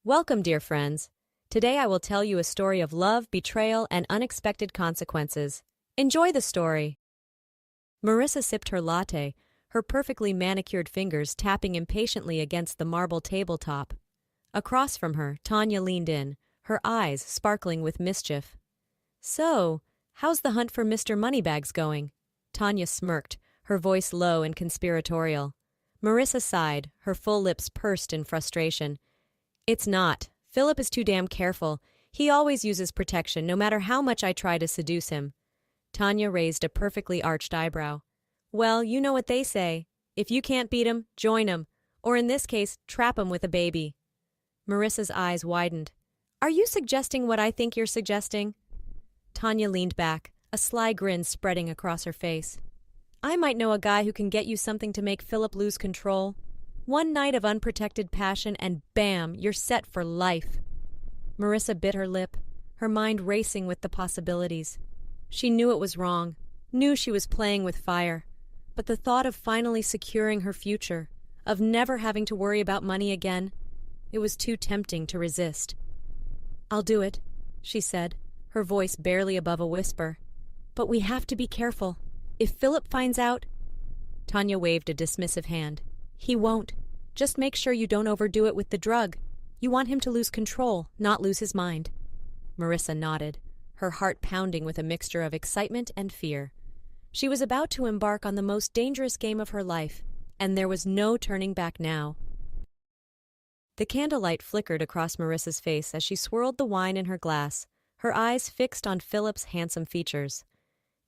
Welcome, dear friends. Today I will tell you a story of love, betrayal, and unexpected consequences. Enjoy the story. Marissa sipped her latte, her perfectly manicured fingers tapping impatiently against the marble tabletop. Across from her, Tanya leaned in, her eyes sparkling with mischief. "So, how's the hunt for Mr. Moneybags going?" Tanya smirked, her voice low and conspiratorial. Marissa sighed, her full lips pursed in frustration. "It's not. Philip is too damn careful. He always uses protection, no matter how much I try to seduce him." Tanya raised a perfectly arched eyebrow. "Well, you know what they say. If you can't beat 'em, join 'em. Or in this case, trap 'em with a baby." Marissa's eyes widened. "Are you suggesting what I think you're suggesting?" Tanya leaned back, a sly grin spreading across her face. "I might know a guy who can get you something to make Philip lose control. One night of unprotected passion and bam, you're set for life." Marissa bit her lip, her mind racing with the possibilities. She knew it was wrong, knew she was playing with fire, but the thought of finally securing her future, of never having to worry about money again, it was too tempting to resist. "I'll do it," she said, her voice barely above a whisper. "But we have to be careful. If Philip finds out—" Tanya waved a dismissive hand. "He won't. Just make sure you don't overdo it with the drug. You want him to lose control, not lose his mind." Marissa nodded, her heart pounding with a mixture of excitement and fear. She was about to embark on the most dangerous game of her life, and there was no turning back now. The candlelight flickered across Marissa's face as she swirled the wine in her glass, her eyes fixed on Philip's handsome features.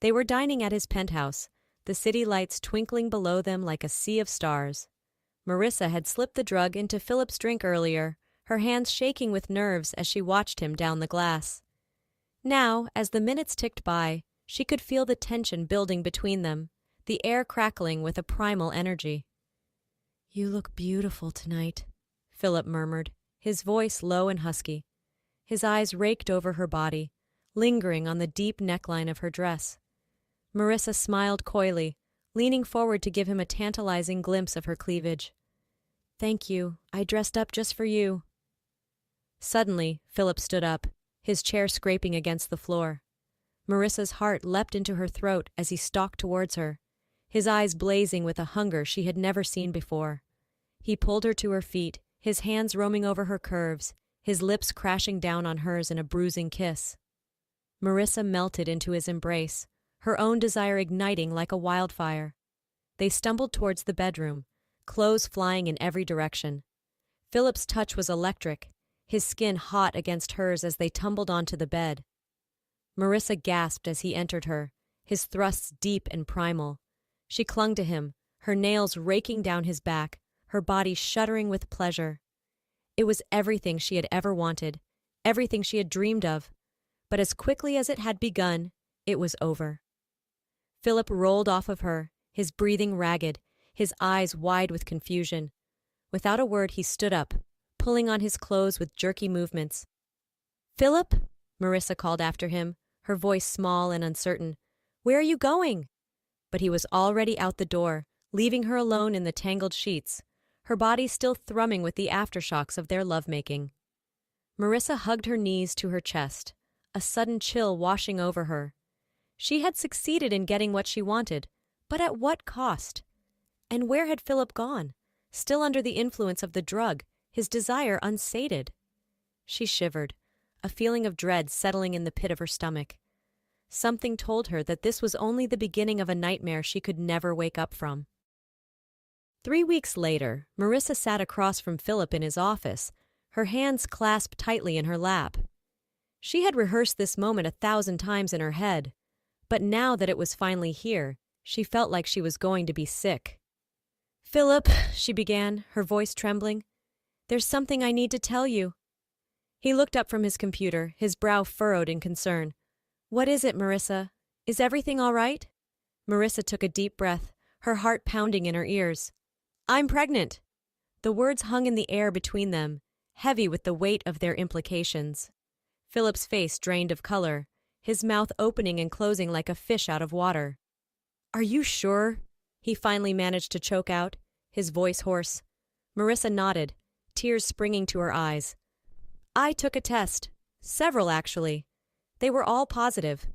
They were dining at his penthouse, the city lights twinkling below them like a sea of stars. Marissa had slipped the drug into Philip's drink earlier, her hands shaking with nerves as she watched him down the glass. Now, as the minutes ticked by, she could feel the tension building between them, the air crackling with a primal energy. "You look beautiful tonight," Philip murmured, his voice low and husky. His eyes raked over her body, lingering on the deep neckline of her dress. Marissa smiled coyly, leaning forward to give him a tantalizing glimpse of her cleavage. "Thank you. I dressed up just for you." Suddenly, Philip stood up, his chair scraping against the floor. Marissa's heart leapt into her throat as he stalked towards her, his eyes blazing with a hunger she had never seen before. He pulled her to her feet, his hands roaming over her curves, his lips crashing down on hers in a bruising kiss. Marissa melted into his embrace, her own desire igniting like a wildfire. They stumbled towards the bedroom, clothes flying in every direction. Philip's touch was electric, his skin hot against hers as they tumbled onto the bed. Marissa gasped as he entered her, his thrusts deep and primal. She clung to him, her nails raking down his back, her body shuddering with pleasure. It was everything she had ever wanted, everything she had dreamed of. But as quickly as it had begun, it was over. Philip rolled off of her, his breathing ragged, his eyes wide with confusion. Without a word, he stood up, pulling on his clothes with jerky movements. "Philip?" Marissa called after him, her voice small and uncertain. "Where are you going?" But he was already out the door, leaving her alone in the tangled sheets, her body still thrumming with the aftershocks of their lovemaking. Marissa hugged her knees to her chest, a sudden chill washing over her. She had succeeded in getting what she wanted, but at what cost? And where had Philip gone? Still under the influence of the drug, his desire unsated. She shivered, a feeling of dread settling in the pit of her stomach. Something told her that this was only the beginning of a nightmare she could never wake up from. 3 weeks later, Marissa sat across from Philip in his office, her hands clasped tightly in her lap. She had rehearsed this moment 1,000 times in her head, but now that it was finally here, she felt like she was going to be sick. "Philip," she began, her voice trembling, "there's something I need to tell you." He looked up from his computer, his brow furrowed in concern. "What is it, Marissa? Is everything all right?" Marissa took a deep breath, her heart pounding in her ears. "I'm pregnant." The words hung in the air between them, heavy with the weight of their implications. Philip's face drained of color, his mouth opening and closing like a fish out of water. "Are you sure?" he finally managed to choke out, his voice hoarse. Marissa nodded, tears springing to her eyes. I took a test. Several, actually. They were all positive.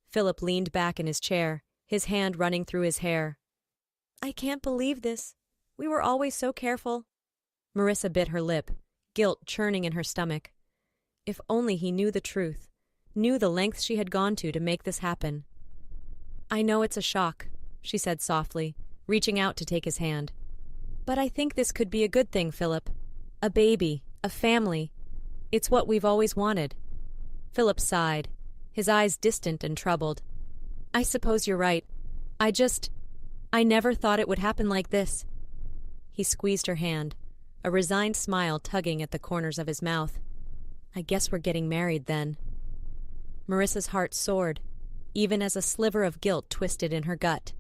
Philip leaned back in his chair, his hand running through his hair. I can't believe this. We were always so careful. Marissa bit her lip, guilt churning in her stomach. If only he knew the truth, knew the lengths she had gone to make this happen. I know it's a shock, she said softly, reaching out to take his hand. But I think this could be a good thing, Philip. A baby, a family. It's what we've always wanted. Philip sighed, his eyes distant and troubled. I suppose you're right. I never thought it would happen like this. He squeezed her hand, a resigned smile tugging at the corners of his mouth. I guess we're getting married then. Marissa's heart soared, even as a sliver of guilt twisted in her gut.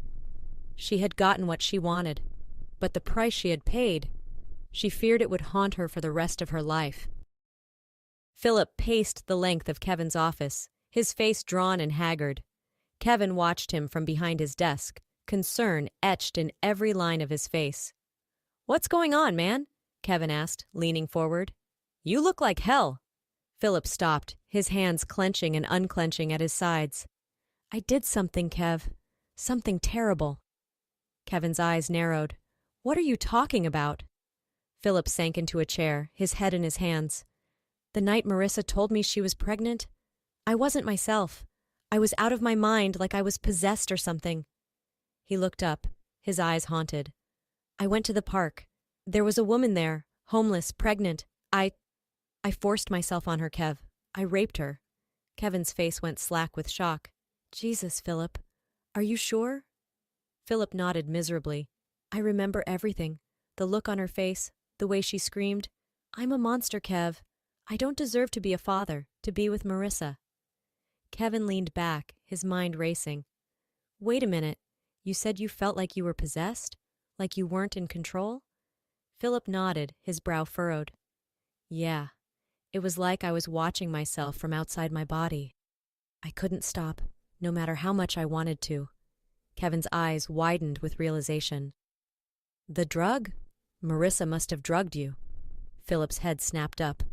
She had gotten what she wanted, but the price she had paid, she feared it would haunt her for the rest of her life. Philip paced the length of Kevin's office, his face drawn and haggard. Kevin watched him from behind his desk, concern etched in every line of his face. What's going on, man? Kevin asked, leaning forward. You look like hell. Philip stopped, his hands clenching and unclenching at his sides. I did something, Kev. Something terrible. Kevin's eyes narrowed. What are you talking about? Philip sank into a chair, his head in his hands. The night Marissa told me she was pregnant, I wasn't myself. I was out of my mind, like I was possessed or something. He looked up, his eyes haunted. I went to the park. There was a woman there, homeless, pregnant. I forced myself on her, Kev. I raped her. Kevin's face went slack with shock. Jesus, Philip. Are you sure? Philip nodded miserably. I remember everything. The look on her face, the way she screamed. I'm a monster, Kev. I don't deserve to be a father, to be with Marissa. Kevin leaned back, his mind racing. Wait a minute. You said you felt like you were possessed? Like you weren't in control? Philip nodded, his brow furrowed. Yeah. It was like I was watching myself from outside my body. I couldn't stop, no matter how much I wanted to. Kevin's eyes widened with realization. The drug? Marissa must have drugged you. Philip's head snapped up.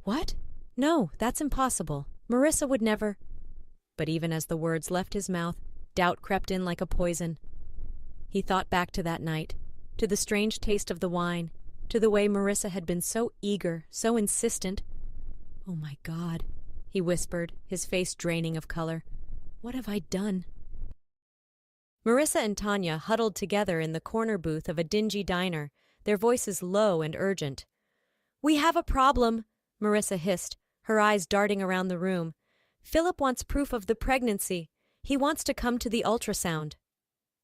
What? No, that's impossible. Marissa would never. But even as the words left his mouth, doubt crept in like a poison. He thought back to that night, to the strange taste of the wine, to the way Marissa had been so eager, so insistent. Oh my God, he whispered, his face draining of color. What have I done? Marissa and Tanya huddled together in the corner booth of a dingy diner, their voices low and urgent. We have a problem, Marissa hissed, her eyes darting around the room. Philip wants proof of the pregnancy. He wants to come to the ultrasound.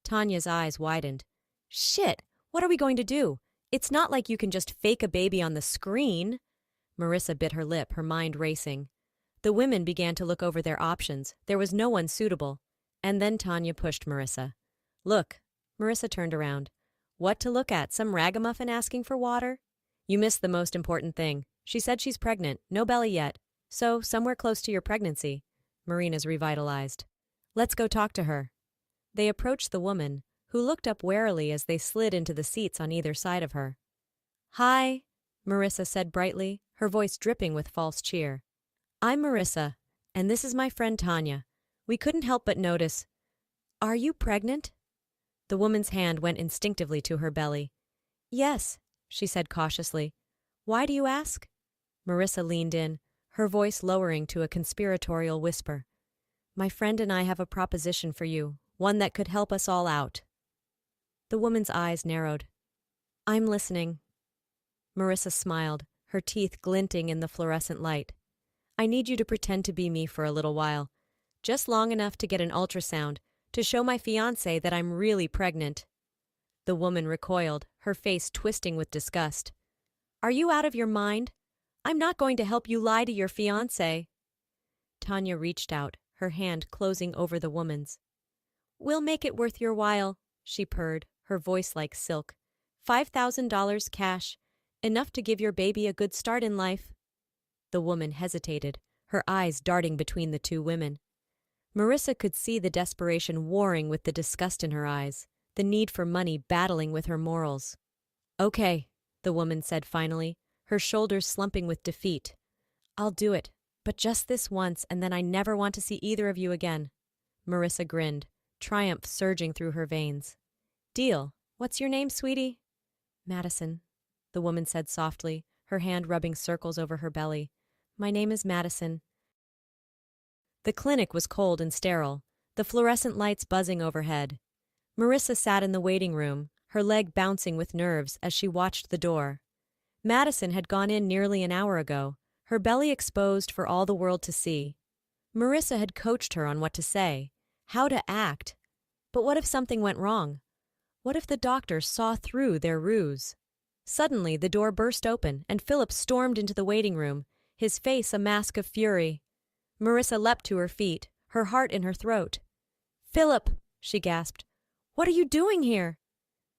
Tanya's eyes widened. Shit, what are we going to do? It's not like you can just fake a baby on the screen. Marissa bit her lip, her mind racing. The women began to look over their options. There was no one suitable. And then Tanya pushed Marissa. Look. Marissa turned around. What to look at? Some ragamuffin asking for water? You missed the most important thing. She said she's pregnant. No belly yet. So, somewhere close to your pregnancy. Marina's revitalized. Let's go talk to her. They approached the woman, who looked up warily as they slid into the seats on either side of her. Hi, Marissa said brightly, her voice dripping with false cheer. I'm Marissa, and this is my friend Tanya. We couldn't help but notice. Are you pregnant? The woman's hand went instinctively to her belly. Yes, she said cautiously. Why do you ask? Marissa leaned in, her voice lowering to a conspiratorial whisper. My friend and I have a proposition for you, one that could help us all out. The woman's eyes narrowed. I'm listening. Marissa smiled, her teeth glinting in the fluorescent light. I need you to pretend to be me for a little while, just long enough to get an ultrasound, to show my fiancé that I'm really pregnant. The woman recoiled, her face twisting with disgust. Are you out of your mind? I'm not going to help you lie to your fiancé. Tanya reached out, her hand closing over the woman's. We'll make it worth your while, she purred, her voice like silk. $5,000 cash, enough to give your baby a good start in life. The woman hesitated, her eyes darting between the two women. Marissa could see the desperation warring with the disgust in her eyes, the need for money battling with her morals. Okay, the woman said finally, her shoulders slumping with defeat. I'll do it, but just this once, and then I never want to see either of you again. Marissa grinned, triumph surging through her veins. Deal. What's your name, sweetie? Madison, the woman said softly, her hand rubbing circles over her belly. My name is Madison. The clinic was cold and sterile, the fluorescent lights buzzing overhead. Marissa sat in the waiting room, her leg bouncing with nerves as she watched the door. Madison had gone in nearly an hour ago, her belly exposed for all the world to see. Marissa had coached her on what to say, how to act. But what if something went wrong? What if the doctor saw through their ruse? Suddenly, the door burst open, and Philip stormed into the waiting room, his face a mask of fury. Marissa leapt to her feet, her heart in her throat. Philip, she gasped, what are you doing here?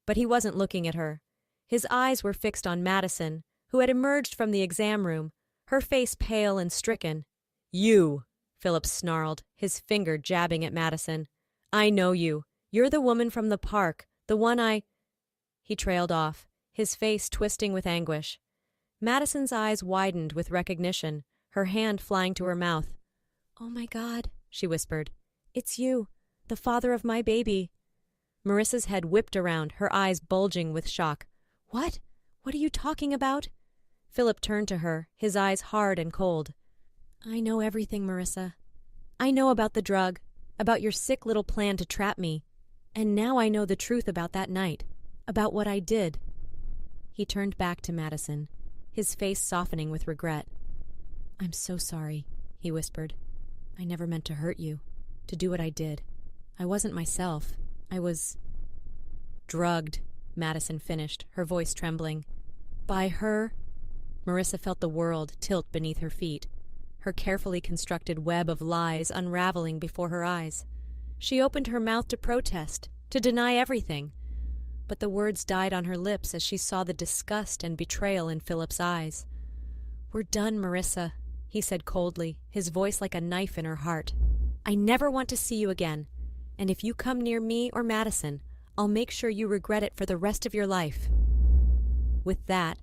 But he wasn't looking at her. His eyes were fixed on Madison, who had emerged from the exam room, her face pale and stricken. You, Philip snarled, his finger jabbing at Madison. I know you. You're the woman from the park, the one I... He trailed off, his face twisting with anguish. Madison's eyes widened with recognition, her hand flying to her mouth. Oh my God, she whispered. It's you, the father of my baby. Marissa's head whipped around, her eyes bulging with shock. What? What are you talking about? Philip turned to her, his eyes hard and cold. I know everything, Marissa. I know about the drug, about your sick little plan to trap me. And now I know the truth about that night, about what I did. He turned back to Madison, his face softening with regret. I'm so sorry, he whispered. I never meant to hurt you, to do what I did. I wasn't myself. I was... drugged, Madison finished, her voice trembling. By her? Marissa felt the world tilt beneath her feet, her carefully constructed web of lies unraveling before her eyes. She opened her mouth to protest, to deny everything. But the words died on her lips as she saw the disgust and betrayal in Philip's eyes. We're done, Marissa, he said coldly, his voice like a knife in her heart. I never want to see you again, and if you come near me or Madison, I'll make sure you regret it for the rest of your life. With that,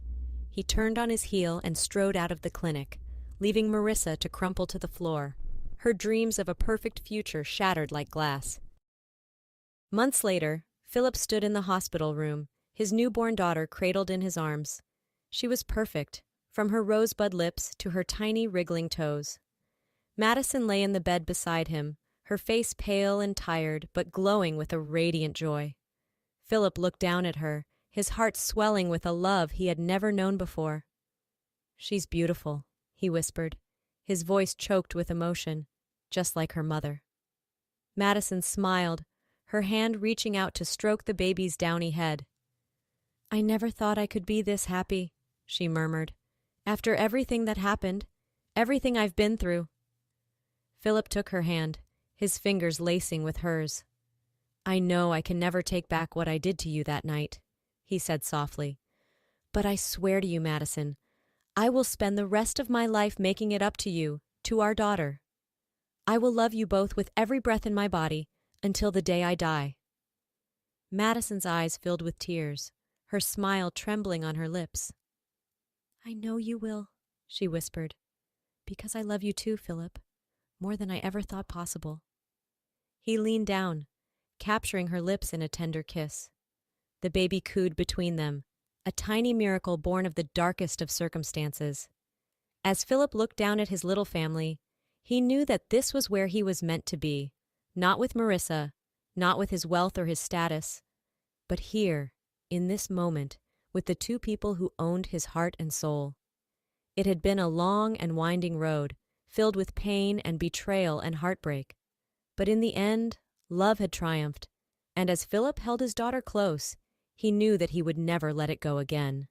he turned on his heel and strode out of the clinic, leaving Marissa to crumple to the floor, her dreams of a perfect future shattered like glass. Months later, Philip stood in the hospital room, his newborn daughter cradled in his arms. She was perfect, from her rosebud lips to her tiny wriggling toes. Madison lay in the bed beside him, her face pale and tired but glowing with a radiant joy. Philip looked down at her, his heart swelling with a love he had never known before. She's beautiful, he whispered, his voice choked with emotion, just like her mother. Madison smiled, her hand reaching out to stroke the baby's downy head. I never thought I could be this happy, she murmured. After everything that happened, everything I've been through. Philip took her hand, his fingers lacing with hers. I know I can never take back what I did to you that night, he said softly. But I swear to you, Madison, I will spend the rest of my life making it up to you, to our daughter. I will love you both with every breath in my body, until the day I die. Madison's eyes filled with tears, her smile trembling on her lips. I know you will, she whispered, because I love you too, Philip, more than I ever thought possible. He leaned down, capturing her lips in a tender kiss. The baby cooed between them, a tiny miracle born of the darkest of circumstances. As Philip looked down at his little family, he knew that this was where he was meant to be, not with Marissa, not with his wealth or his status, but here, in this moment, with the two people who owned his heart and soul. It had been a long and winding road, filled with pain and betrayal and heartbreak. But in the end, love had triumphed, and as Philip held his daughter close, he knew that he would never let it go again.